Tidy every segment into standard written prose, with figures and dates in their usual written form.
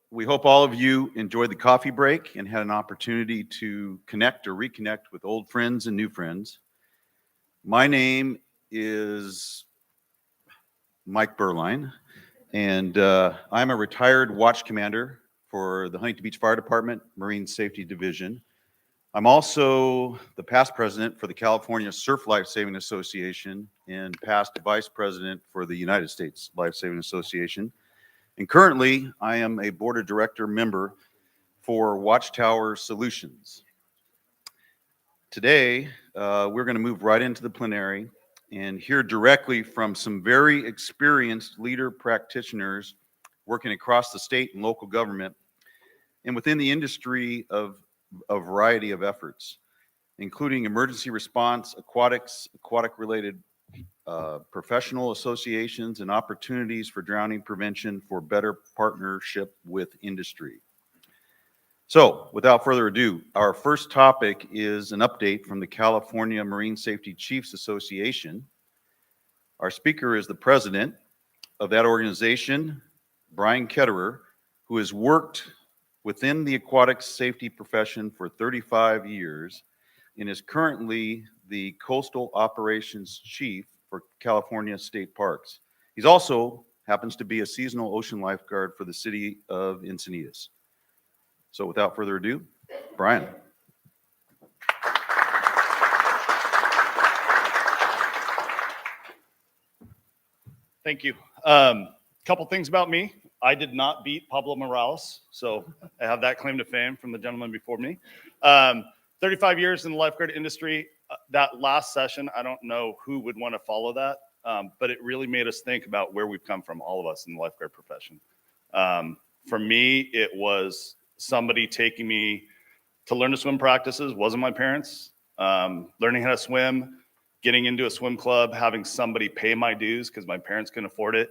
we hope all of you enjoyed the coffee break and had an opportunity to connect or reconnect with old friends and new friends. My name is Mike Beuerlein, and I'm a retired watch commander for the Huntington Beach Fire Department Marine Safety Division. I'm also the past president for the California Surf Life Saving Association and past vice president for the United States Life Saving Association. And currently, I am a board of director member for Watchtower Solutions. Today, we're going to move right into the plenary and hear directly from some very experienced leader practitioners working across the state and local government and within the industry of a variety of efforts, including emergency response, aquatics, aquatic-related professional associations, and opportunities for drowning prevention for better partnership with industry. So, without further ado, our first topic is an update from the California Marine Safety Chiefs Association. Our speaker is the president of that organization, Brian Ketterer, who has worked within the aquatic safety profession for 35 years and is currently the Coastal Operations Chief for California State Parks. He's also happens to be a seasonal ocean lifeguard for the city of Encinitas. So without further ado, Brian. Thank you. Couple things about me. I did not beat Pablo Morales, so I have that claim to fame from the gentleman before me. 35 years in the lifeguard industry. That last session, I don't know who would want to follow that, but it really made us think about where we've come from, all of us in the lifeguard profession. For me, it was somebody taking me to learn to swim practices, wasn't my parents, learning how to swim, getting into a swim club, having somebody pay my dues because my parents couldn't afford it,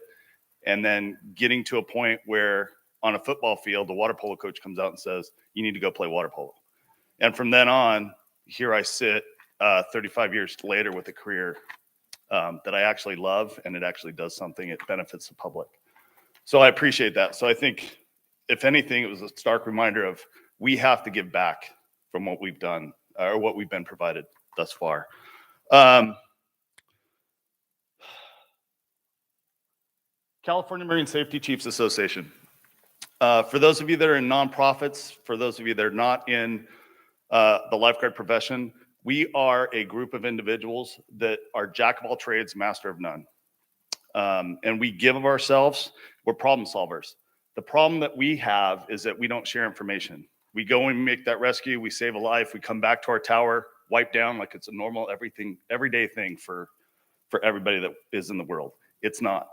and then getting to a point where on a football field, the water polo coach comes out and says, you need to go play water polo. And from then on, here I sit 35 years later with a career that I actually love, and it actually does something. It benefits the public. So I appreciate that. So I think, if anything, it was a stark reminder of we have to give back from what we've done or what we've been provided thus far. California Marine Safety Chiefs Association. For those of you that are in nonprofits, for those of you that are not in the lifeguard profession, we are a group of individuals that are jack of all trades, master of none. And we give of ourselves, we're problem solvers. The problem that we have is that we don't share information. We go and make that rescue, we save a life, we come back to our tower, wipe down like it's a normal everyday thing for everybody that is in the world. It's not.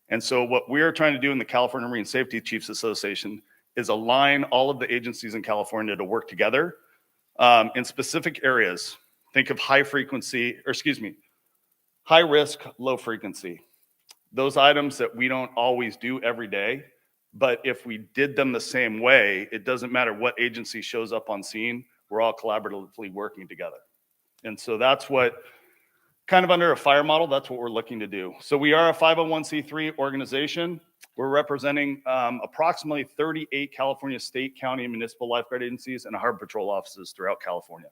And so what we're trying to do in the California Marine Safety Chiefs Association is align all of the agencies in California to work together in specific areas. Think of high risk, low frequency. Those items that we don't always do every day, but if we did them the same way, it doesn't matter what agency shows up on scene, we're all collaboratively working together. And so that's what, kind of under a fire model, that's what we're looking to do. So we are a 501c3 organization. We're representing approximately 38 California state, county, and municipal lifeguard agencies and harbor patrol offices throughout California.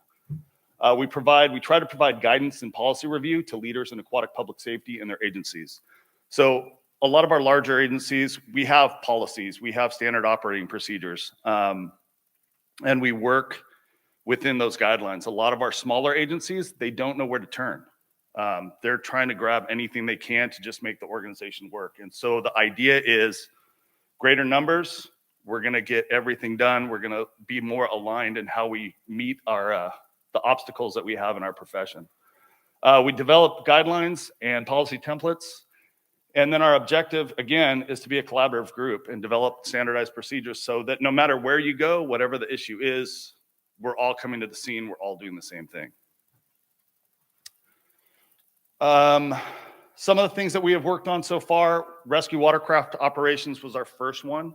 We try to provide guidance and policy review to leaders in aquatic public safety and their agencies. So a lot of our larger agencies, we have policies, we have standard operating procedures, and we work within those guidelines. A lot of our smaller agencies, they don't know where to turn. They're trying to grab anything they can to just make the organization work. And so the idea is greater numbers, we're gonna get everything done, we're gonna be more aligned in how we meet our the obstacles that we have in our profession. We develop guidelines and policy templates. And then our objective, again, is to be a collaborative group and develop standardized procedures so that no matter where you go, whatever the issue is, we're all coming to the scene, we're all doing the same thing. Some of the things that we have worked on so far, rescue watercraft operations was our first one.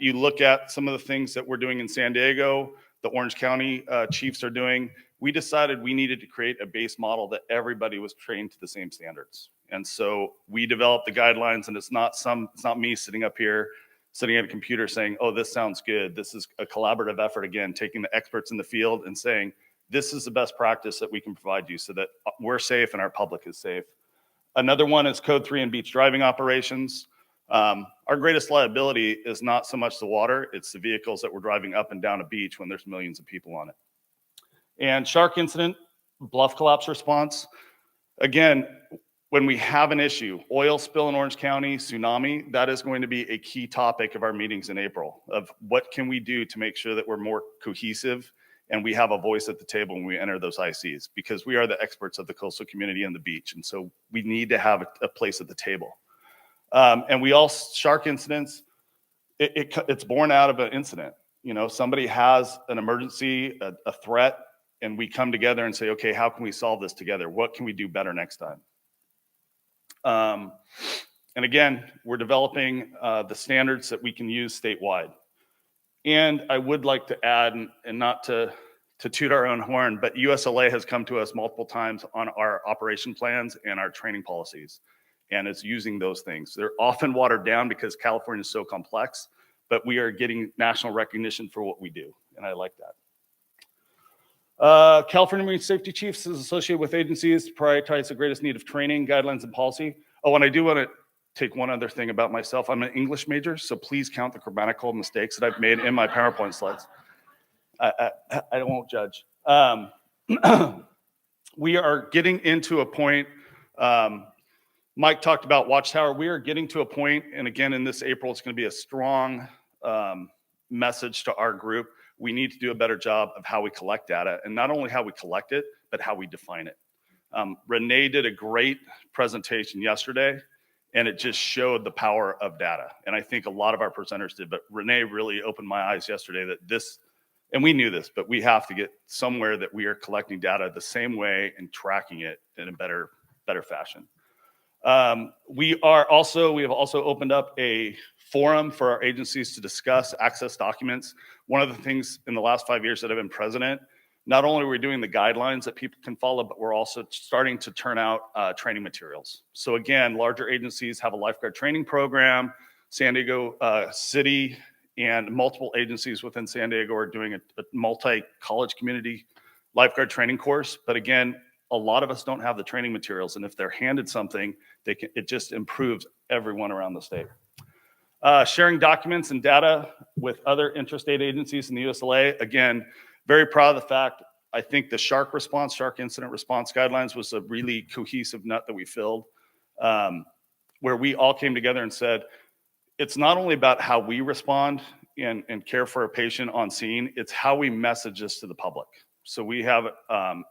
You look at some of the things that we're doing in San Diego, the Orange County chiefs are doing. We decided we needed to create a base model that everybody was trained to the same standards. And so we developed the guidelines, and it's not me sitting up here sitting at a computer saying, oh, this sounds good. This is a collaborative effort, again, taking the experts in the field and saying, this is the best practice that we can provide you so that we're safe and our public is safe. Another one is Code 3 and beach driving operations. Our greatest liability is not so much the water, it's the vehicles that we're driving up and down a beach when there's millions of people on it. And shark incident, bluff collapse response. Again, when we have an issue, oil spill in Orange County, tsunami, that is going to be a key topic of our meetings in April, of what can we do to make sure that we're more cohesive and we have a voice at the table when we enter those ICs, because we are the experts of the coastal community and the beach. And so we need to have a place at the table. And we all, shark incidents, it's born out of an incident. You know, somebody has an emergency, a threat, and we come together and say, okay, how can we solve this together? What can we do better next time? And again, we're developing the standards that we can use statewide. And I would like to add, and not to toot our own horn, but USLA has come to us multiple times on our operation plans and our training policies, and it's using those things. They're often watered down because California is so complex, but we are getting national recognition for what we do, and I like that. California Marine Safety Chiefs is associated with agencies to prioritize the greatest need of training, guidelines, and policy. Oh, and I do want to take one other thing about myself. I'm an English major, so please count the grammatical mistakes that I've made in my PowerPoint slides. I won't judge. We are getting into a point, Mike talked about Watchtower. We are getting to a point, and again, in this April, it's going to be a strong message to our group. We need to do a better job of how we collect data, and not only how we collect it, but how we define it. Renee did a great presentation yesterday, and it just showed the power of data. And I think a lot of our presenters did, but Renee really opened my eyes yesterday that this, and we knew this, but we have to get somewhere that we are collecting data the same way and tracking it in a better fashion. We have also opened up a forum for our agencies to discuss access documents. One of the things in the last 5 years that I've been president, not only are we doing the guidelines that people can follow, but we're also starting to turn out training materials. So again, larger agencies have a lifeguard training program. San Diego City and multiple agencies within San Diego are doing a multi-college community lifeguard training course. But again, a lot of us don't have the training materials, and if they're handed something, it just improves everyone around the state. Sharing documents and data with other interstate agencies in the USLA. Again, very proud of the fact, I think the shark incident response guidelines was a really cohesive nut that we filled, where we all came together and said, it's not only about how we respond and care for a patient on scene, it's how we message this to the public. So we have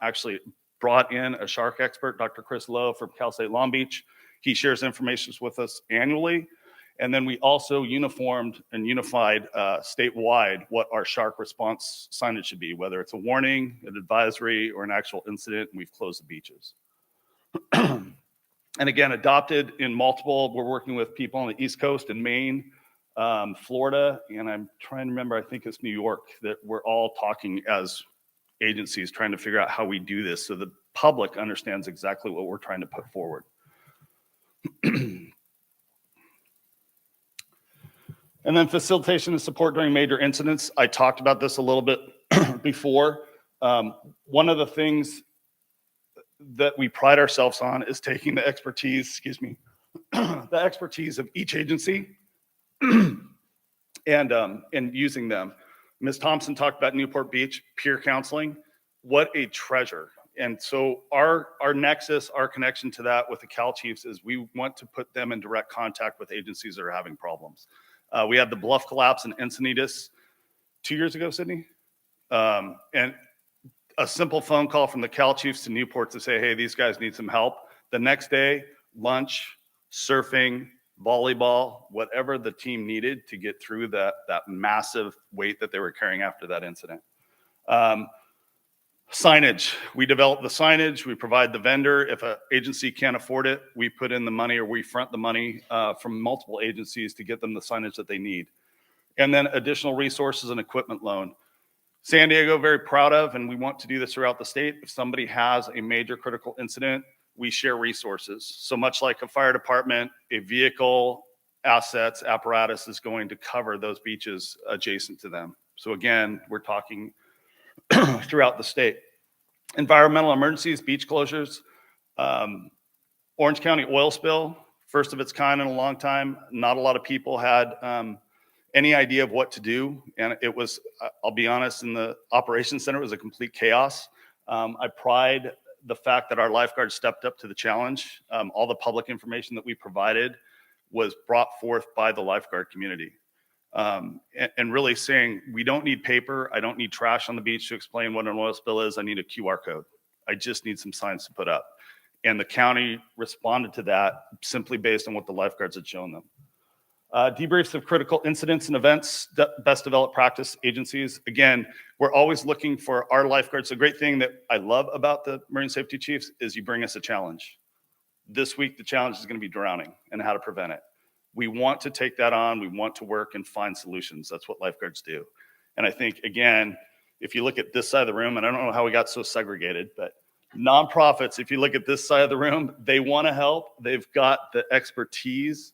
actually brought in a shark expert, Dr. Chris Lowe from Cal State Long Beach. He shares information with us annually. And then we also uniformed and unified statewide what our shark response signage should be, whether it's a warning, an advisory, or an actual incident, and we've closed the beaches. And again, adopted in multiple, we're working with people on the East Coast in Maine, Florida, and I'm trying to remember, I think it's New York, that we're all talking as agencies trying to figure out how we do this so the public understands exactly what we're trying to put forward. And then facilitation and support during major incidents. I talked about this a little bit before. One of the things that we pride ourselves on is taking the expertise, the expertise of each agency and using them. Ms. Thompson talked about Newport Beach, peer counseling. What a treasure. And so our nexus, our connection to that with the Cal Chiefs is we want to put them in direct contact with agencies that are having problems. We had the bluff collapse in Encinitas 2 years ago, Sydney. And a simple phone call from the Cal Chiefs to Newport to say, hey, these guys need some help. The next day, lunch, surfing, volleyball, whatever the team needed to get through that massive weight that they were carrying after that incident. Signage, we develop the signage, we provide the vendor. If an agency can't afford it, we put in the money or we front the money from multiple agencies to get them the signage that they need. And then additional resources and equipment loan. San Diego, very proud of, and we want to do this throughout the state. If somebody has a major critical incident, we share resources. So much like a fire department, a vehicle, assets, apparatus is going to cover those beaches adjacent to them. So again, we're talking throughout the state. Environmental emergencies, beach closures, Orange County oil spill, first of its kind in a long time. Not a lot of people had any idea of what to do. And it was, I'll be honest, in the operations center, it was a complete chaos. I pride the fact that our lifeguards stepped up to the challenge. All the public information that we provided was brought forth by the lifeguard community. And really saying, we don't need paper. I don't need trash on the beach to explain what an oil spill is. I need a QR code. I just need some signs to put up. And the county responded to that simply based on what the lifeguards had shown them. Debriefs of critical incidents and events, best developed practice agencies. Again, we're always looking for our lifeguards. The great thing that I love about the Marine Safety Chiefs is you bring us a challenge. This week, the challenge is going to be drowning and how to prevent it. We want to take that on. We want to work and find solutions. That's what lifeguards do. And I think, again, if you look at this side of the room, and I don't know how we got so segregated, but nonprofits, if you look at this side of the room, they want to help. They've got the expertise,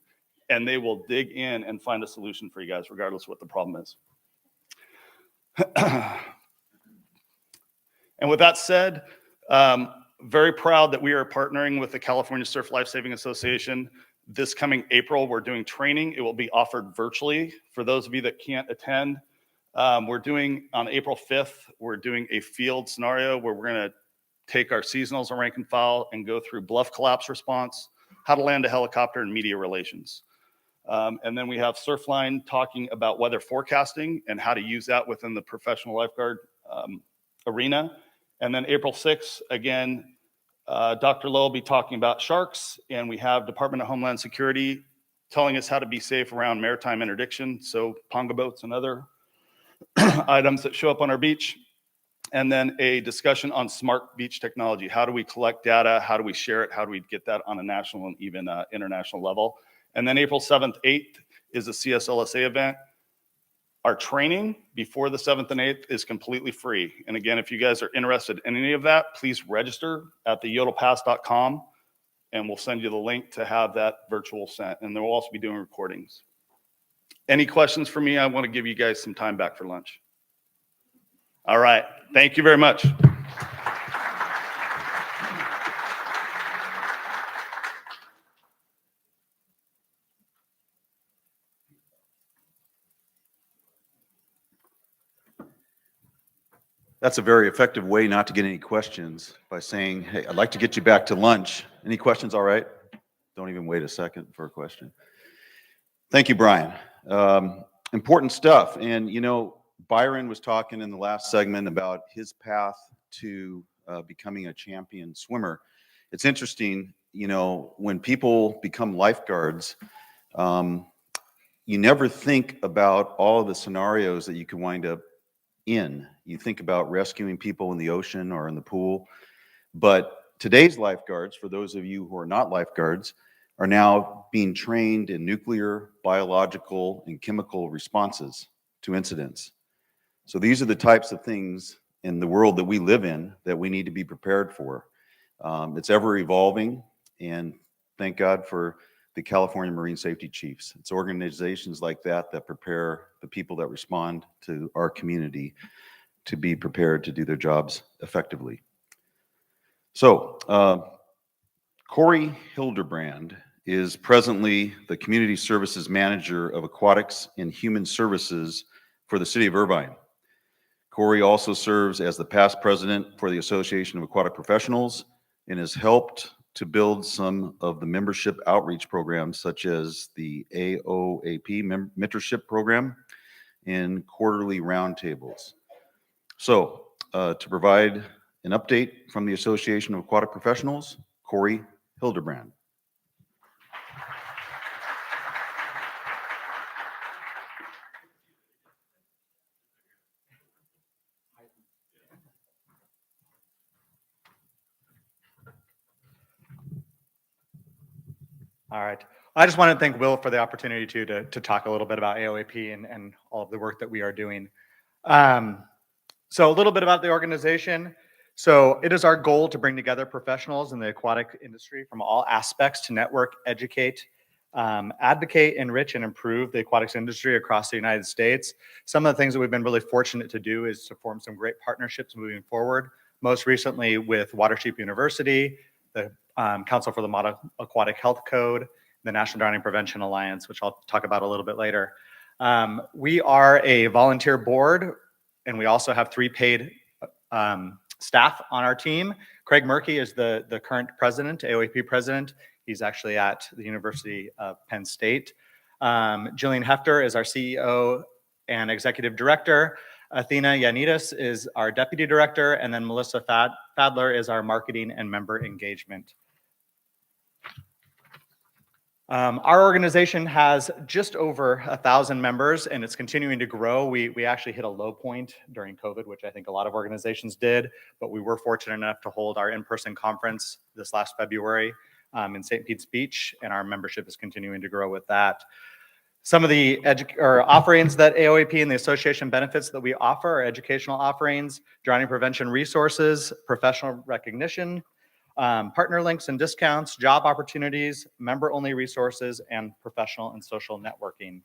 and they will dig in and find a solution for you guys, regardless of what the problem is. And with that said, very proud that we are partnering with the California Surf Lifesaving Association. This coming April, we're doing training. It will be offered virtually for those of you that can't attend. We're doing, on April 5th, we're doing a field scenario where we're going to take our seasonals and rank and file and go through bluff collapse response, how to land a helicopter, and media relations. And then we have Surfline talking about weather forecasting and how to use that within the professional lifeguard arena. And then April 6th, again, Dr. Lowe will be talking about sharks, and we have Department of Homeland Security telling us how to be safe around maritime interdiction, so ponga boats and other items that show up on our beach. And then a discussion on smart beach technology. How do we collect data? How do we share it? How do we get that on a national and even international level? And then April 7th, 8th is a CSLSA event. Our training before the 7th and 8th is completely free. And again, if you guys are interested in any of that, please register at theyodelpass.com, and we'll send you the link to have that virtual sent. And then we'll also be doing recordings. Any questions for me? I want to give you guys some time back for lunch. All right. Thank you very much. That's a very effective way not to get any questions, by saying, hey, I'd like to get you back to lunch. Any questions? All right. Don't even wait a second for a question. Thank you, Brian. Important stuff. And, you know, Byron was talking in the last segment about his path to becoming a champion swimmer. It's interesting, you know, when people become lifeguards, you never think about all of the scenarios that you can wind up in. You think about rescuing people in the ocean or in the pool. But today's lifeguards, for those of you who are not lifeguards, are now being trained in nuclear, biological, and chemical responses to incidents. So these are the types of things in the world that we live in that we need to be prepared for. It's ever evolving, and thank God for the California Marine Safety Chiefs. It's organizations like that that prepare the people that respond to our community to be prepared to do their jobs effectively. So, Cory Hilderbrand is presently the Community Services Manager of Aquatics and Human Services for the City of Irvine. Cory also serves as the past president for the Association of Aquatic Professionals and has helped to build some of the membership outreach programs, such as the AoAP mentorship program and quarterly roundtables. So to provide an update from the Association of Aquatic Professionals, Cory Hilderbrand. All right. I just want to thank Will for the opportunity to talk a little bit about AoAP and all of the work that we are doing. So a little bit about the organization. So it is our goal to bring together professionals in the aquatic industry from all aspects to network, educate, advocate, enrich, and improve the aquatics industry across the United States. Some of the things that we've been really fortunate to do is to form some great partnerships moving forward, most recently with Watership University, the Council for the Model Aquatic Health Code, the National Drowning Prevention Alliance, which I'll talk about a little bit later. We are a volunteer board, and we also have 3 paid staff on our team. Craig Murky is the current president, AoAP president. He's actually at the University of Penn State. Jillian Hefter is our CEO and executive director. Athena Yanidis is our deputy director, and then Melissa Fadler is our marketing and member engagement. Our organization has just over 1,000 members, and it's continuing to grow. We actually hit a low point during COVID, which I think a lot of organizations did, but we were fortunate enough to hold our in-person conference this last February in St. Pete's Beach, and our membership is continuing to grow with that. Some of the offerings that AoAP and the association benefits that we offer are educational offerings, drowning prevention resources, professional recognition, partner links and discounts, job opportunities, member-only resources, and professional and social networking.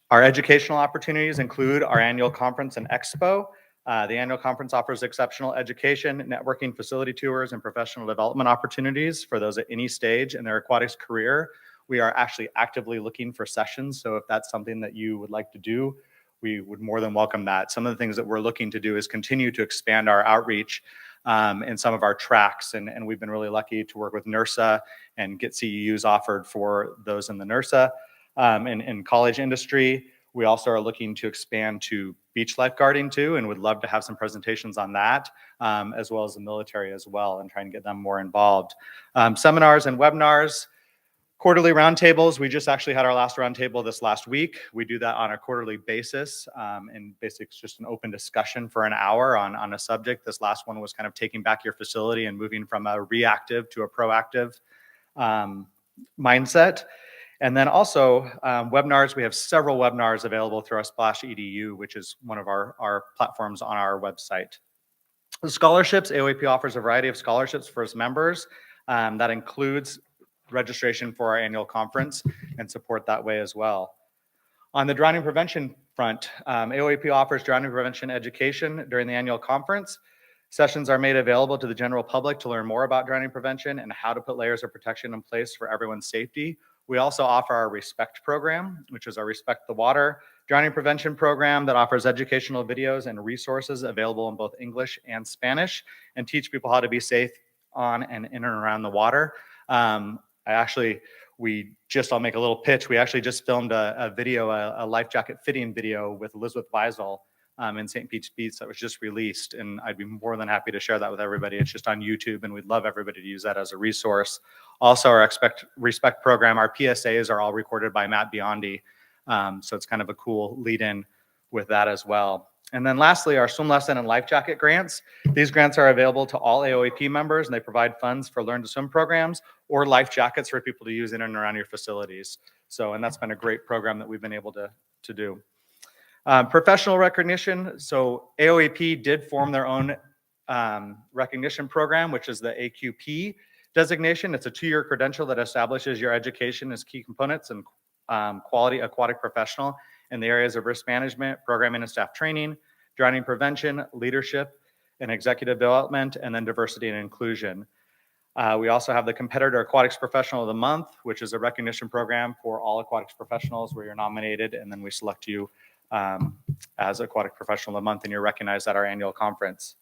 Our educational opportunities include our annual conference and expo. The annual conference offers exceptional education, networking, facility tours, and professional development opportunities for those at any stage in their aquatics career. We are actually actively looking for sessions, so if that's something that you would like to do, we would more than welcome that. Some of the things that we're looking to do is continue to expand our outreach in some of our tracks, and we've been really lucky to work with NERSA and get CEUs offered for those in the NERSA in college industry. We also are looking to expand to beach lifeguarding too, and would love to have some presentations on that, as well as the military as well, and try and get them more involved. Seminars and webinars, quarterly roundtables. We just actually had our last roundtable this last week. We do that on a quarterly basis, and basically it's just an open discussion for an hour on a subject. This last one was kind of taking back your facility and moving from a reactive to a proactive mindset. And then also webinars. We have several webinars available through our Splash EDU, which is one of our platforms on our website. The scholarships, AoAP offers a variety of scholarships for its members. That includes registration for our annual conference and support that way as well. On the drowning prevention front, AoAP offers drowning prevention education during the annual conference. Sessions are made available to the general public to learn more about drowning prevention and how to put layers of protection in place for everyone's safety. We also offer our RESPECT program, which is our Respect the Water drowning prevention program that offers educational videos and resources available in both English and Spanish, and teach people how to be safe on and in and around the water. I'll make a little pitch. We actually just filmed a video, a life jacket fitting video with Elizabeth Weisel in St. Pete's Beach that was just released, and I'd be more than happy to share that with everybody. It's just on YouTube, and we'd love everybody to use that as a resource. Also, our Respect program, our PSAs are all recorded by Matt Biondi, so it's kind of a cool lead-in with that as well. And then lastly, our swim lesson and life jacket grants. These grants are available to all AoAP members, and they provide funds for learn to swim programs or life jackets for people to use in and around your facilities. And that's been a great program that we've been able to do. Professional recognition. So AoAP did form their own recognition program, which is the AQP designation. It's a 2-year credential that establishes your education as key components and quality aquatic professional in the areas of risk management, programming and staff training, drowning prevention, leadership and executive development, and then diversity and inclusion. We also have the Competitor Aquatics Professional of the Month, which is a recognition program for all aquatics professionals where you're nominated, and then we select you as Aquatic Professional of the Month, and you're recognized at our annual conference.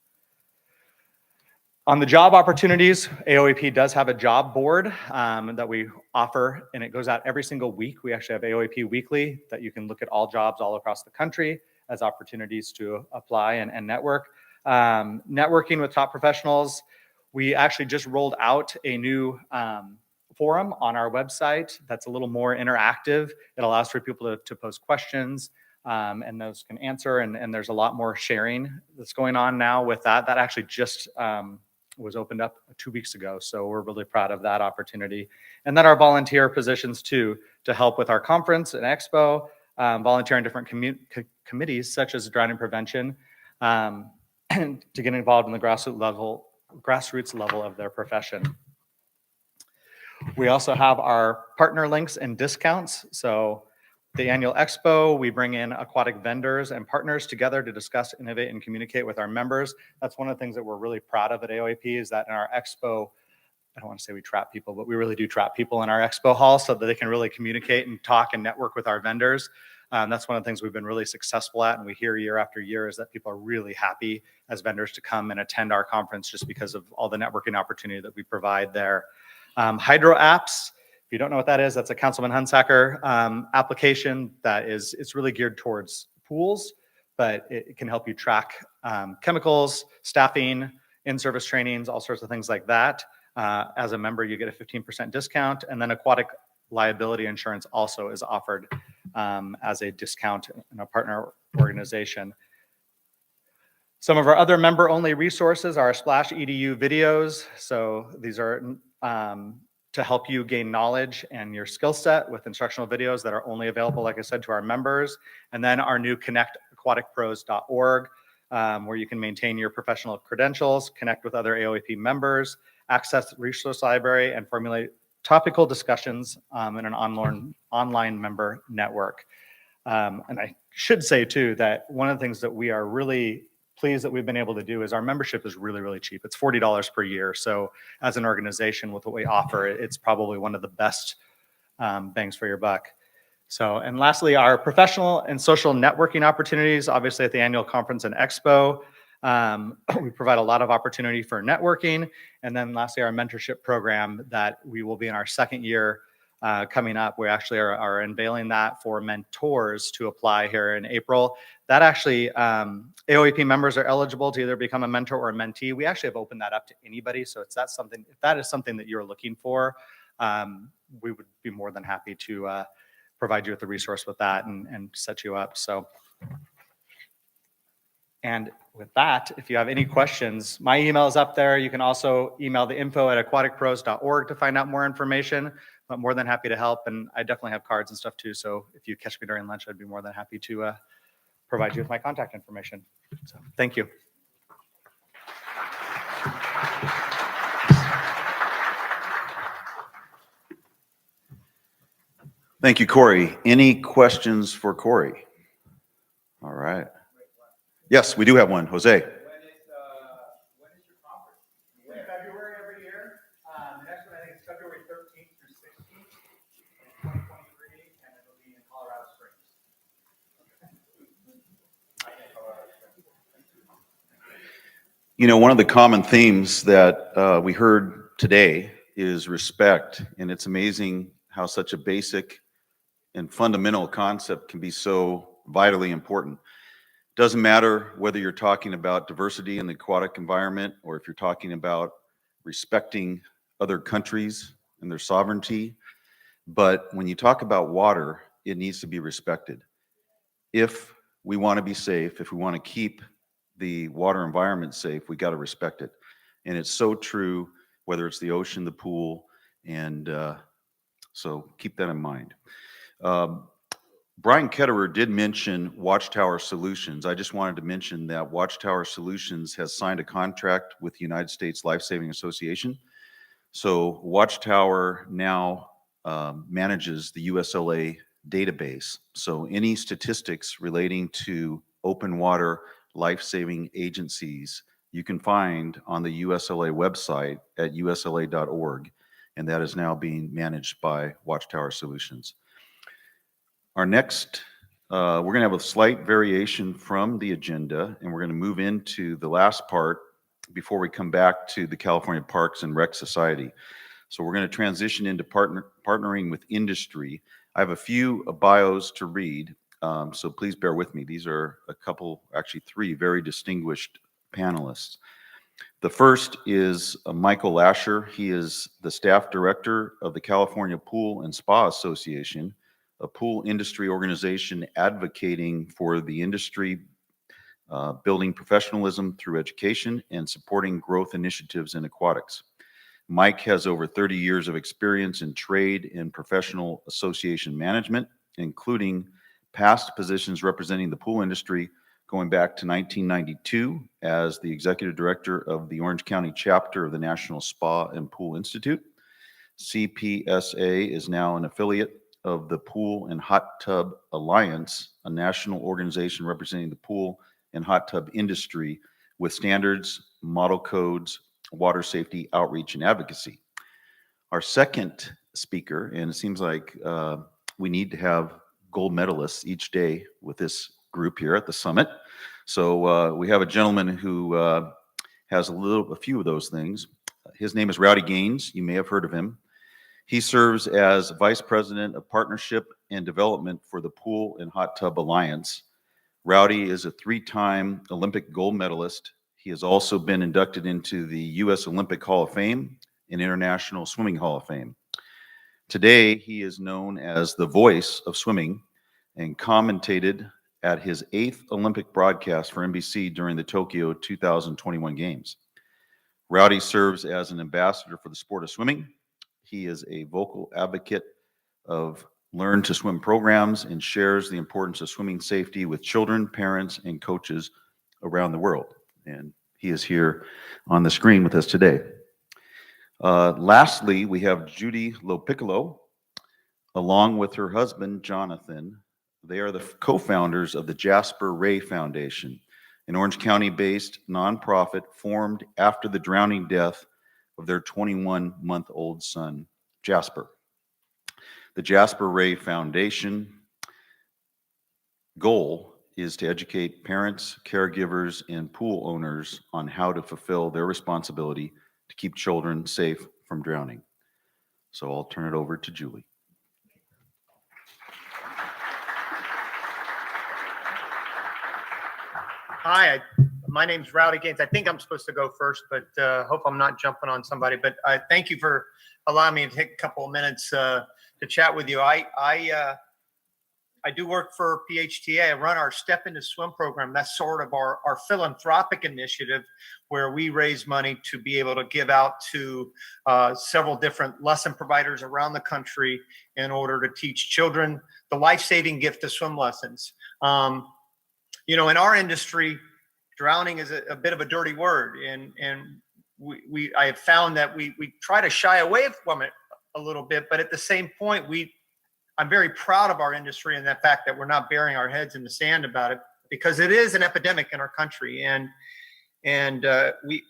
On the job opportunities, AoAP does have a job board that we offer, and it goes out every single week. We actually have AoAP Weekly that you can look at all jobs all across the country as opportunities to apply and network. Networking with top professionals. We actually just rolled out a new forum on our website that's a little more interactive. It allows for people to pose questions, and those can answer, and there's a lot more sharing that's going on now with that. That actually just was opened up 2 weeks ago, so we're really proud of that opportunity. And then our volunteer positions too, to help with our conference and expo, volunteer in different committees such as drowning prevention, and to get involved in the grassroots level of their profession. We also have our partner links and discounts. So the annual expo, we bring in aquatic vendors and partners together to discuss, innovate, and communicate with our members. That's one of the things that we're really proud of at AoAP is that in our expo, I don't want to say we trap people, but we really do trap people in our expo hall so that they can really communicate and talk and network with our vendors. That's one of the things we've been really successful at, and we hear year after year is that people are really happy as vendors to come and attend our conference just because of all the networking opportunity that we provide there. Hydro apps, if you don't know what that is, that's a Councilman Hunsacker application that it's really geared towards pools, but it can help you track chemicals, staffing, in-service trainings, all sorts of things like that. As a member, you get a 15% discount, and then aquatic liability insurance also is offered as a discount in a partner organization. Some of our other member-only resources are Splash EDU videos. So these are to help you gain knowledge and your skill set with instructional videos that are only available, like I said, to our members. And then our new connectaquaticpros.org, where you can maintain your professional credentials, connect with other AoAP members, access resource library, and formulate topical discussions in an online member network. And I should say too that one of the things that we are really pleased that we've been able to do is our membership is really, really cheap. It's $40 per year. So as an organization with what we offer, it's probably one of the best bangs for your buck. So, and lastly, our professional and social networking opportunities, obviously at the annual conference and expo. We provide a lot of opportunity for networking. And then lastly, our mentorship program that we will be in our second year coming up. We actually are unveiling that for mentors to apply here in April. That actually, AoAP members are eligible to either become a mentor or a mentee. We actually have opened that up to anybody. So if that is something that you're looking for, we would be more than happy to provide you with the resource with that and set you up. So, and with that, if you have any questions, my email is up there. You can also email the info@aquaticpros.org to find out more information. I'm more than happy to help, and I definitely have cards and stuff too. So if you catch me during lunch, I'd be more than happy to provide you with my contact information. So thank you. Thank you, Cory. Any questions for Cory? All right. Yes, we do have one. Jose. When is your conference? In February every year. The next one I think is February 13th through 16th in 2023, and it'll be in Colorado Springs. You know, one of the common themes that we heard today is respect, and it's amazing how such a basic and fundamental concept can be so vitally important. Doesn't matter whether you're talking about diversity in the aquatic environment or if you're talking about respecting other countries and their sovereignty, but when you talk about water, it needs to be respected. If we want to be safe, if we want to keep the water environment safe, we got to respect it. And it's so true, whether it's the ocean, the pool, and so keep that in mind. Brian Ketterer did mention Watchtower Solutions. I just wanted to mention that Watchtower Solutions has signed a contract with the United States Life-Saving Association. So Watchtower now manages the USLA database. So any statistics relating to open water life-saving agencies you can find on the USLA website at usla.org, and that is now being managed by Watchtower Solutions. Our next, we're going to have a slight variation from the agenda, and we're going to move into the last part before we come back to the California Parks and Rec Society. So we're going to transition into partnering with industry. I have a few bios to read, so please bear with me. These are a couple, actually three very distinguished panelists. The first is Michael Lasher. He is the staff director of the California Pool and Spa Association, a pool industry organization advocating for the industry, building professionalism through education and supporting growth initiatives in aquatics. Mike has over 30 years of experience in trade and professional association management, including past positions representing the pool industry going back to 1992 as the executive director of the Orange County chapter of the National Spa and Pool Institute. CPSA is now an affiliate of the Pool and Hot Tub Alliance, a national organization representing the pool and hot tub industry with standards, model codes, water safety, outreach, and advocacy. Our second speaker, and it seems like we need to have gold medalists each day with this group here at the summit. So we have a gentleman who has a few of those things. His name is Rowdy Gaines. You may have heard of him. He serves as Vice President of Partnership and Development for the Pool and Hot Tub Alliance. Rowdy is a 3-time Olympic gold medalist. He has also been inducted into the U.S. Olympic Hall of Fame and International Swimming Hall of Fame. Today, he is known as the voice of swimming and commentated at his 8th Olympic broadcast for NBC during the Tokyo 2021 Games. Rowdy serves as an ambassador for the sport of swimming. He is a vocal advocate of Learn to Swim programs and shares the importance of swimming safety with children, parents, and coaches around the world. And he is here on the screen with us today. Lastly, we have Judy Lopiccolo, along with her husband, Jonathan. They are the co-founders of the Jasper Ray Foundation, an Orange County-based nonprofit formed after the drowning death of their 21-month-old son, Jasper. The Jasper Ray Foundation goal is to educate parents, caregivers, and pool owners on how to fulfill their responsibility to keep children safe from drowning. So I'll turn it over to Julie. Hi, my name's Rowdy Gaines. I think I'm supposed to go first, but hope I'm not jumping on somebody. But thank you for allowing me to take a couple of minutes to chat with you. I do work for PHTA. I run our Step Into Swim program. That's sort of our philanthropic initiative where we raise money to be able to give out to several different lesson providers around the country in order to teach children the life-saving gift of swim lessons. You know, in our industry, drowning is a bit of a dirty word, and I have found that we try to shy away from it a little bit, but at the same point, I'm very proud of our industry and the fact that we're not burying our heads in the sand about it, because it is an epidemic in our country, and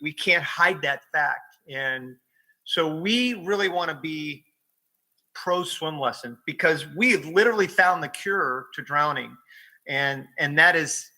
we can't hide that fact. And so we really want to be pro swim lesson, because we have literally found the cure to drowning. And that is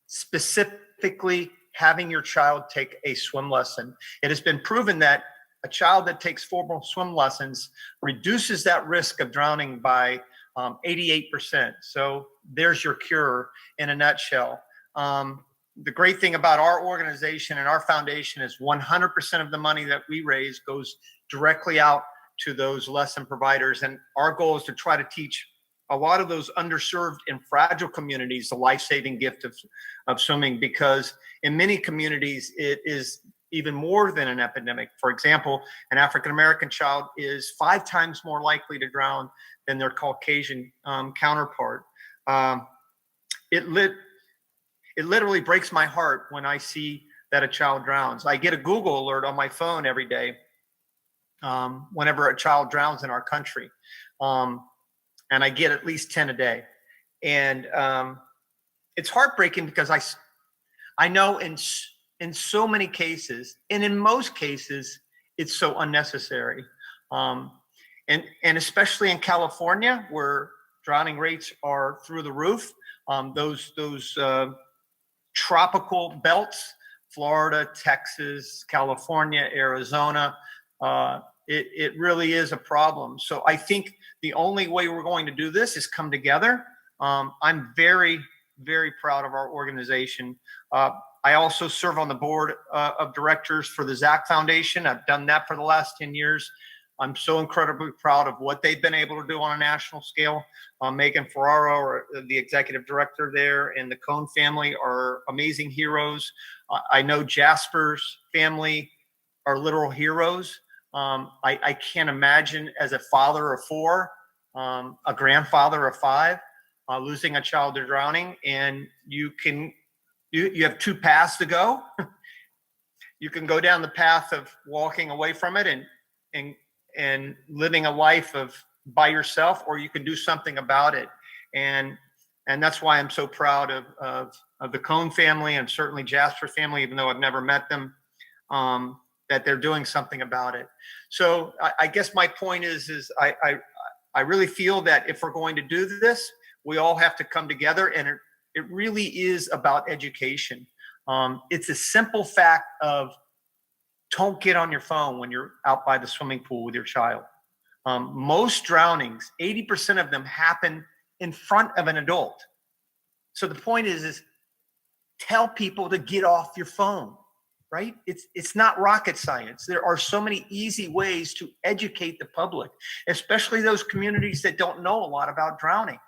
specifically having your child take a swim lesson. It has been proven that a child that takes formal swim lessons reduces that risk of drowning by 88%. So there's your cure in a nutshell. The great thing about our organization and our foundation is 100% of the money that we raise goes directly out to those lesson providers. And our goal is to try to teach a lot of those underserved and fragile communities the life-saving gift of swimming, because in many communities it is even more than an epidemic. For example, an African-American child is 5 times more likely to drown than their Caucasian counterpart. It literally breaks my heart when I see that a child drowns. I get a Google alert on my phone every day whenever a child drowns in our country. And I get at least 10 a day. And it's heartbreaking, because I know in so many cases, and in most cases, it's so unnecessary. And especially in California, where drowning rates are through the roof, those tropical belts, Florida, Texas, California, Arizona, it really is a problem. So I think the only way we're going to do this is come together. I'm very, very proud of our organization. I also serve on the board of directors for the Zach Foundation. I've done that for the last 10 years. I'm so incredibly proud of what they've been able to do on a national scale. Megan Ferraro, the executive director there, and the Cohn family are amazing heroes. I know Jasper's family are literal heroes. I can't imagine, as a father of 4, a grandfather of 5, losing a child to drowning, and you have 2 paths to go. You can go down the path of walking away from it and and living a life of by yourself, or you can do something about it. And that's why I'm so proud of the Cone family, and certainly Jasper family, even though I've never met them, that they're doing something about it. So I guess my point is I really feel that if we're going to do this, we all have to come together, and it really is about education. It's a simple fact of don't get on your phone when you're out by the swimming pool with your child. Most drownings, 80% of them happen in front of an adult. So the point is tell people to get off your phone, right? It's not rocket science. There are so many easy ways to educate the public, especially those communities that don't know a lot about drowning.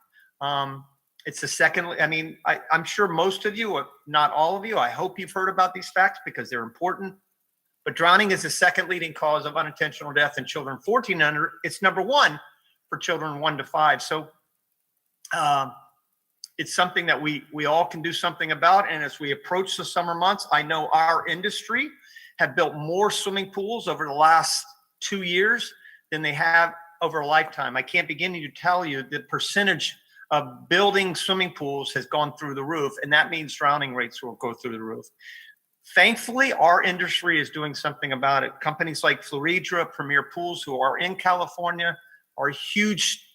It's the second, I mean, I'm sure most of you, not all of you, I hope you've heard about these facts because they're important. But drowning is the second leading cause of unintentional death in children 14 and under. It's number one for children 1 to 5. So it's something that we all can do something about. And as we approach the summer months, I know our industry have built more swimming pools over the last 2 years than they have over a lifetime. I can't begin to tell you the percentage of building swimming pools has gone through the roof, and that means drowning rates will go through the roof. Thankfully, our industry is doing something about it. Companies like Floridra, Premier Pools, who are in California, are huge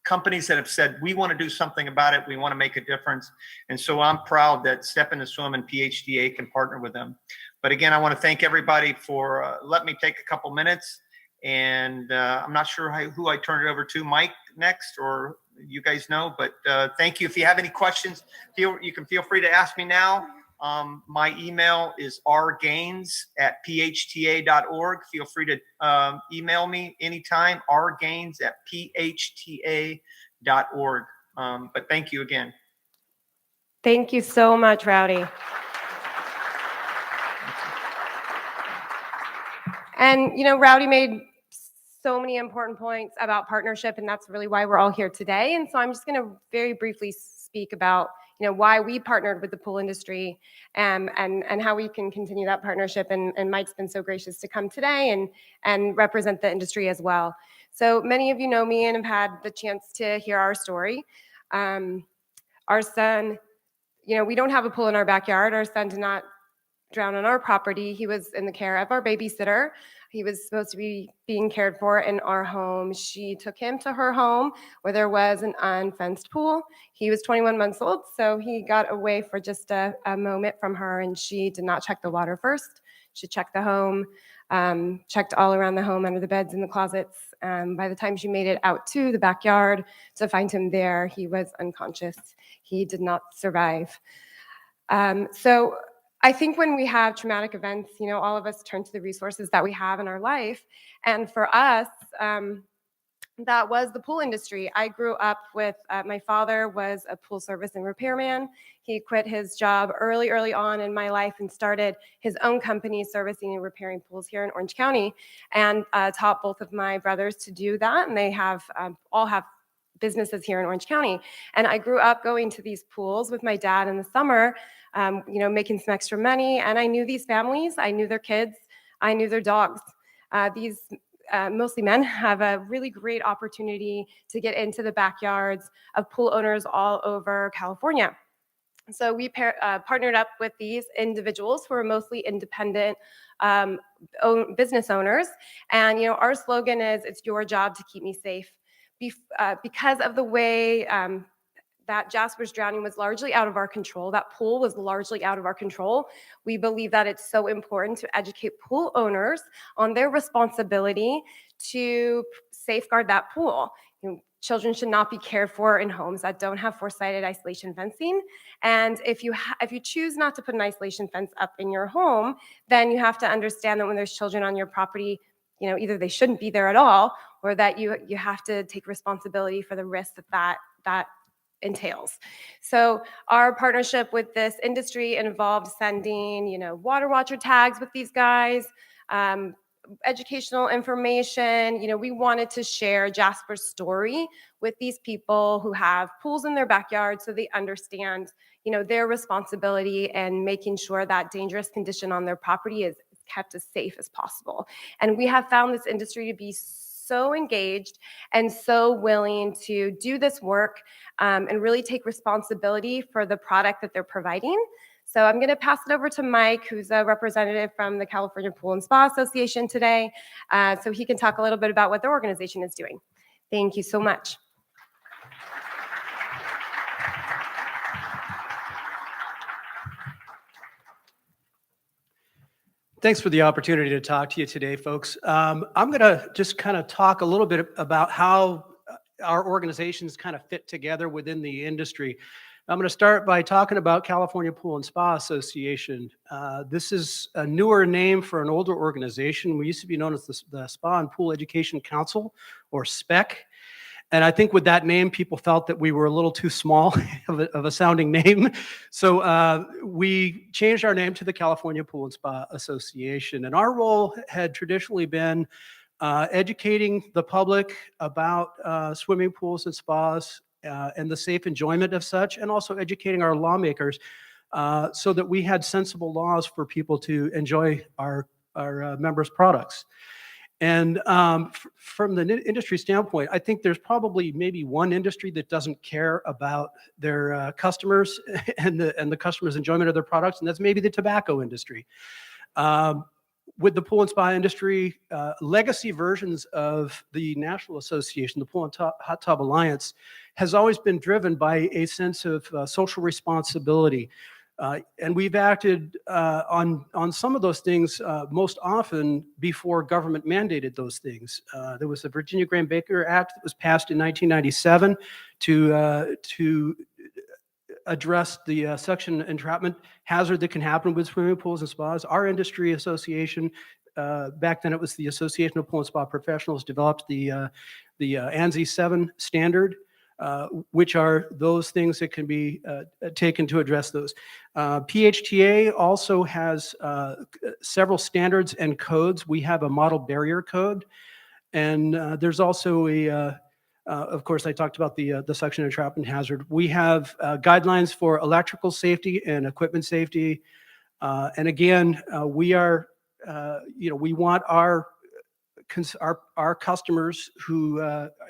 companies that have said, we want to do something about it. We want to make a difference. And so I'm proud that Step Into Swim and PHTA can partner with them. But again, I want to thank everybody for letting me take a couple minutes. And I'm not sure who I turn it over to, Mike next, or you guys know, but thank you. If you have any questions, you can feel free to ask me now. My email is rgaines@phta.org. Feel free to email me anytime, rgaines@phta.org. But thank you again. Thank you so much, Rowdy. And, you know, Rowdy made so many important points about partnership, and that's really why we're all here today. And so I'm just going to very briefly speak about, you know, why we partnered with the pool industry and how we can continue that partnership. And Mike's been so gracious to come today and represent the industry as well. So many of you know me and have had the chance to hear our story. Our son, you know, we don't have a pool in our backyard. Our son did not drown on our property. He was in the care of our babysitter. He was supposed to be being cared for in our home. She took him to her home where there was an unfenced pool. He was 21 months old, so he got away for just a moment from her, and she did not check the water first. She checked the home, checked all around the home, under the beds, in the closets. By the time she made it out to the backyard to find him there, he was unconscious. He did not survive. So I think when we have traumatic events, you know, all of us turn to the resources that we have in our life. And for us, that was the pool industry. I grew up with, my father was a pool service and repairman. He quit his job early on in my life and started his own company servicing and repairing pools here in Orange County, and taught both of my brothers to do that. And they have all have businesses here in Orange County. And I grew up going to these pools with my dad in the summer, you know, making some extra money. And I knew these families, I knew their kids, I knew their dogs. These mostly men have a really great opportunity to get into the backyards of pool owners all over California. So we partnered up with these individuals who are mostly independent business owners. And, you know, our slogan is, it's your job to keep me safe. Because of the way that Jasper's drowning was largely out of our control, that pool was largely out of our control, we believe that it's so important to educate pool owners on their responsibility to safeguard that pool. You know, children should not be cared for in homes that don't have four-sided isolation fencing. And if you choose not to put an isolation fence up in your home, then you have to understand that when there's children on your property, you know, either they shouldn't be there at all, or that you have to take responsibility for the risk that entails. So our partnership with this industry involved sending, you know, water watcher tags with these guys, educational information. You know, we wanted to share Jasper's story with these people who have pools in their backyard, so they understand, you know, their responsibility and making sure that dangerous condition on their property is kept as safe as possible. And we have found this industry to be so engaged and so willing to do this work and really take responsibility for the product that they're providing. So I'm going to pass it over to Mike, who's a representative from the California Pool and Spa Association today, so he can talk a little bit about what their organization is doing. Thank you so much. Thanks for the opportunity to talk to you today, folks. I'm going to just kind of talk a little bit about how our organizations kind of fit together within the industry. I'm going to start by talking about California Pool and Spa Association. This is a newer name for an older organization. We used to be known as the Spa and Pool Education Council, or SPEC. And I think with that name, people felt that we were a little too small of a sounding name. So we changed our name to the California Pool and Spa Association. And our role had traditionally been educating the public about swimming pools and spas and the safe enjoyment of such, and also educating our lawmakers so that we had sensible laws for people to enjoy our members' products. And from the industry standpoint, I think there's probably maybe one industry that doesn't care about their customers and the customers' enjoyment of their products, and that's maybe the tobacco industry. With the pool and spa industry, legacy versions of the National Association, the Pool and Hot Tub Alliance, has always been driven by a sense of social responsibility. And we've acted on some of those things most often before government mandated those things. There was the Virginia Graham-Baker Act that was passed in 1997 to address the suction entrapment hazard that can happen with swimming pools and spas. Our industry association, back then it was the Association of Pool and Spa Professionals, developed the ANSI 7 standard, which are those things that can be taken to address those. PHTA also has several standards and codes. We have a model barrier code, and there's also of course, I talked about the suction entrapment hazard. We have guidelines for electrical safety and equipment safety, and again, we are, we want our customers who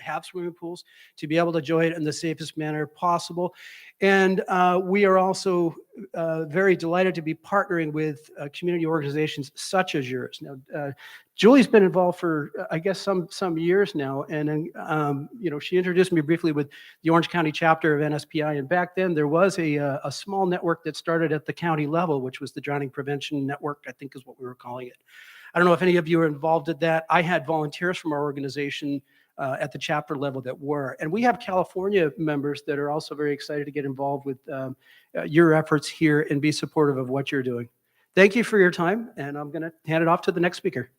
have swimming pools to be able to enjoy it in the safest manner possible. And we are also very delighted to be partnering with community organizations such as yours. Now, Julie's been involved for, I guess, some years now. And, she introduced me briefly with the Orange County chapter of NSPI. And back then there was a small network that started at the county level, which was the Drowning Prevention Network, I think is what we were calling it. I don't know if any of you are involved in that. I had volunteers from our organization at the chapter level that were. And we have California members that are also very excited to get involved with your efforts here and be supportive of what you're doing. Thank you for your time, and I'm going to hand it off to the next speaker.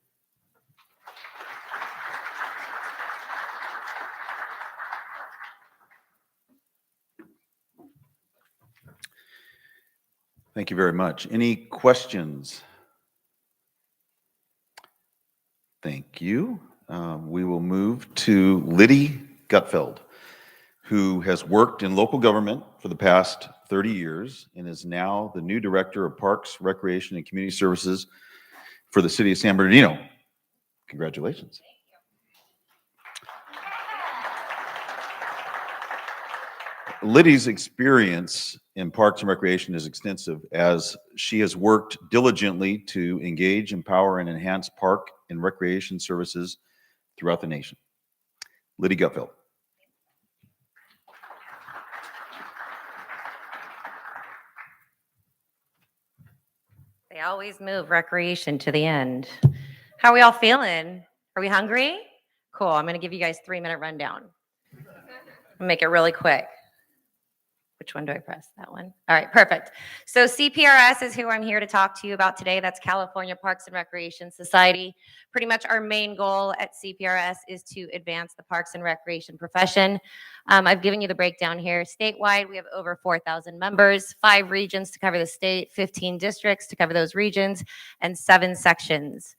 Thank you very much. Any questions? Thank you. We will move to Lydie Gutfeld, who has worked in local government for the past 30 years and is now the new Director of Parks, Recreation, and Community Services for the City of San Bernardino. Congratulations. Lydie's experience in Parks and Recreation is extensive, as she has worked diligently to engage, empower, and enhance park and recreation services throughout the nation. Lydie Gutfeld. They always move recreation to the end. How are we all feeling? Are we hungry? Cool. I'm going to give you guys 3-minute rundown. I'll make it really quick. Which one do I press? That one. All right, perfect. So CPRS is who I'm here to talk to you about today. That's California Parks and Recreation Society. Pretty much our main goal at CPRS is to advance the parks and recreation profession. I've given you the breakdown here. Statewide, we have over 4,000 members, 5 regions to cover the state, 15 districts to cover those regions, and 7 sections.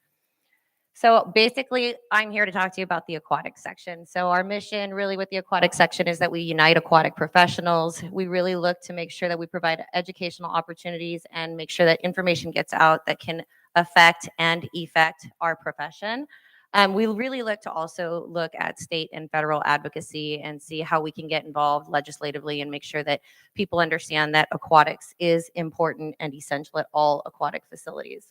So basically, I'm here to talk to you about the aquatic section. So our mission really with the aquatic section is that we unite aquatic professionals. We really look to make sure that we provide educational opportunities and make sure that information gets out that can affect and effect our profession. We really look to also look at state and federal advocacy and see how we can get involved legislatively and make sure that people understand that aquatics is important and essential at all aquatic facilities.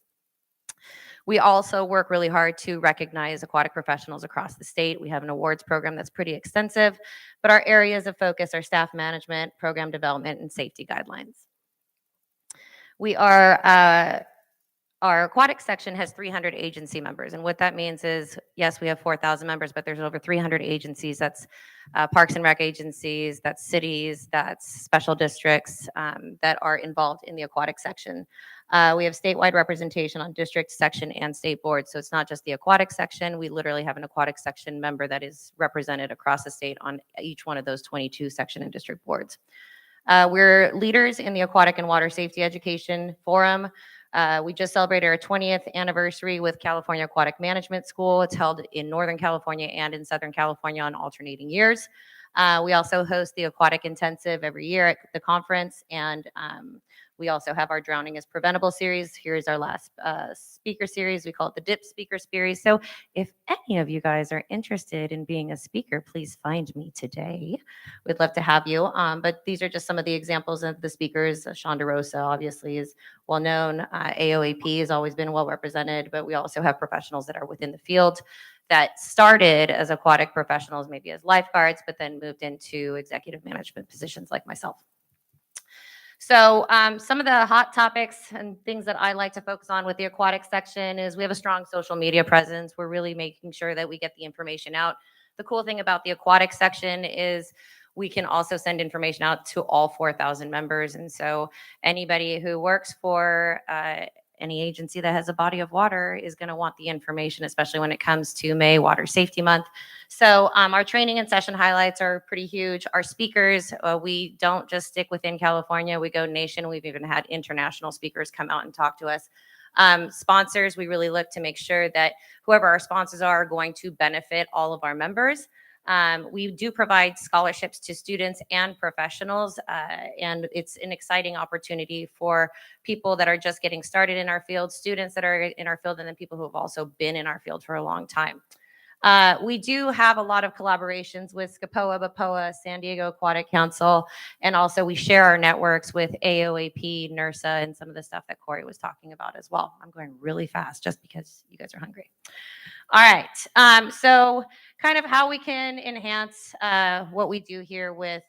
We also work really hard to recognize aquatic professionals across the state. We have an awards program that's pretty extensive, but our areas of focus are staff management, program development, and safety guidelines. We are our aquatic section has 300 agency members. And what that means is, yes, we have 4,000 members, but there's over 300 agencies. That's parks and rec agencies, that's cities, that's special districts that are involved in the aquatic section. We have statewide representation on district, section, and state boards. So it's not just the aquatic section. We literally have an aquatic section member that is represented across the state on each one of those 22 section and district boards. We're leaders in the Aquatic and Water Safety Education Forum. We just celebrated our 20th anniversary with California Aquatic Management School. It's held in Northern California and in Southern California on alternating years. We also host the Aquatic Intensive every year at the conference, and we also have our Drowning is Preventable series. Here's our last speaker series. We call it the DIP Speaker Series. So if any of you guys are interested in being a speaker, please find me today. We'd love to have you. But these are just some of the examples of the speakers. Shonda Rosa obviously is well known. AoAP has always been well represented, but we also have professionals that are within the field that started as aquatic professionals, maybe as lifeguards, but then moved into executive management positions like myself. So some of the hot topics and things that I like to focus on with the aquatic section is we have a strong social media presence. We're really making sure that we get the information out. The cool thing about the aquatic section is we can also send information out to all 4,000 members. And so anybody who works for any agency that has a body of water is going to want the information, especially when it comes to May Water Safety Month. So our training and session highlights are pretty huge. Our speakers, we don't just stick within California. We go nation. We've even had international speakers come out and talk to us. Sponsors, we really look to make sure that whoever our sponsors are going to benefit all of our members. We do provide scholarships to students and professionals, and it's an exciting opportunity for people that are just getting started in our field, students that are in our field, and then people who have also been in our field for a long time. We do have a lot of collaborations with SCAPOA, BAPOA, San Diego Aquatic Council, and also we share our networks with AoAP, NERSA, and some of the stuff that Cory was talking about as well. I'm going really fast just because you guys are hungry. All right, so kind of how we can enhance what we do here with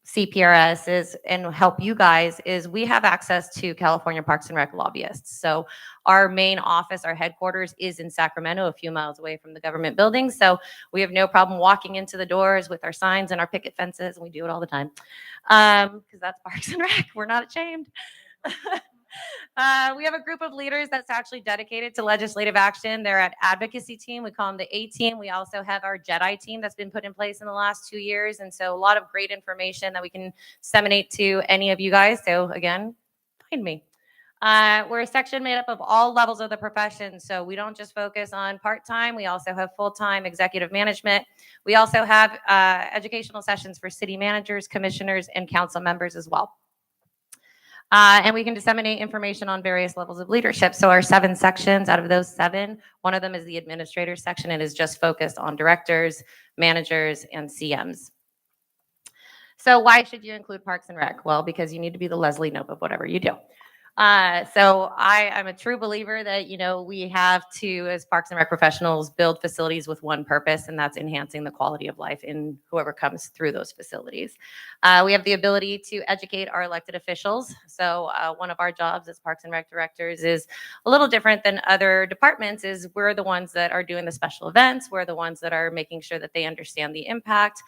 CPRS is, and help you guys, is we have access to California Parks and Rec lobbyists. So our main office, our headquarters is in Sacramento, a few miles away from the government building. So we have no problem walking into the doors with our signs and our picket fences, and we do it all the time because that's Parks and Rec. We're not ashamed. We have a group of leaders that's actually dedicated to legislative action. They're an advocacy team. We call them the A team. We also have our Jedi team that's been put in place in the last 2 years. And so a lot of great information that we can disseminate to any of you guys. So again, find me. We're a section made up of all levels of the profession. So we don't just focus on part-time. We also have full-time executive management. We also have educational sessions for city managers, commissioners, and council members as well. And we can disseminate information on various levels of leadership. So our 7 sections, out of those 7, one of them is the administrator section. It is just focused on directors, managers, and CMs. So why should you include Parks and Rec? Well, because you need to be the Leslie Knope of whatever you do. So I'm a true believer that, we have to, as Parks and Rec professionals, build facilities with one purpose, and that's enhancing the quality of life in whoever comes through those facilities. We have the ability to educate our elected officials. So one of our jobs as Parks and Rec directors is a little different than other departments, is we're the ones that are doing the special events. We're the ones that are making sure that they understand the impact.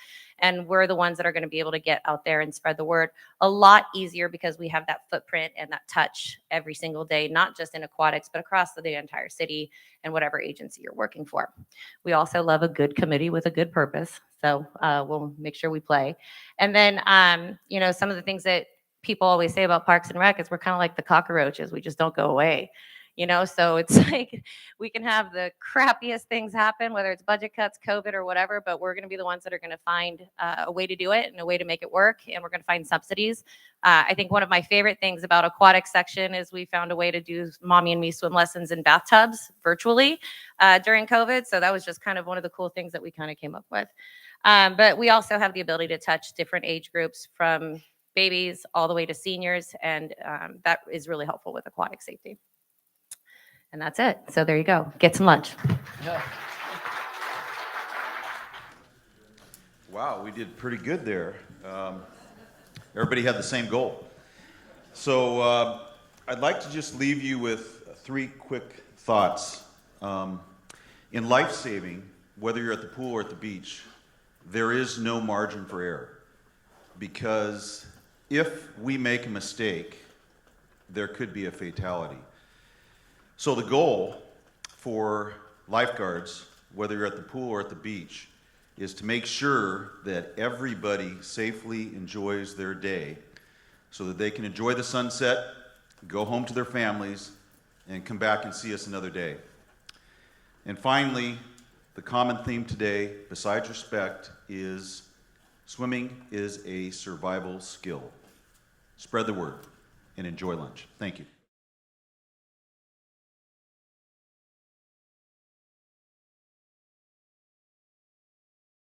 And we're the ones that are going to be able to get out there and spread the word a lot easier because we have that footprint and that touch every single day, not just in aquatics, but across the entire city and whatever agency you're working for. We also love a good committee with a good purpose. So we'll make sure we play. And then, some of the things that people always say about Parks and Rec is we're kind of like the cockroaches. We just don't go away. So it's like we can have the crappiest things happen, whether it's budget cuts, COVID, or whatever, but we're going to be the ones that are going to find a way to do it and a way to make it work, and we're going to find subsidies. I think one of my favorite things about Aquatic section is we found a way to do mommy and me swim lessons in bathtubs virtually during COVID. So that was just kind of one of the cool things that we kind of came up with. But we also have the ability to touch different age groups from babies all the way to seniors, and that is really helpful with aquatic safety. And that's it. So there you go. Get some lunch. Wow, we did pretty good there. Everybody had the same goal. So I'd like to just leave you with 3 quick thoughts. In life saving, whether you're at the pool or at the beach, there is no margin for error, because if we make a mistake, there could be a fatality. So the goal for lifeguards, whether you're at the pool or at the beach, is to make sure that everybody safely enjoys their day so that they can enjoy the sunset, go home to their families, and come back and see us another day. And finally, the common theme today, besides respect, is swimming is a survival skill. Spread the word and enjoy lunch. Thank you.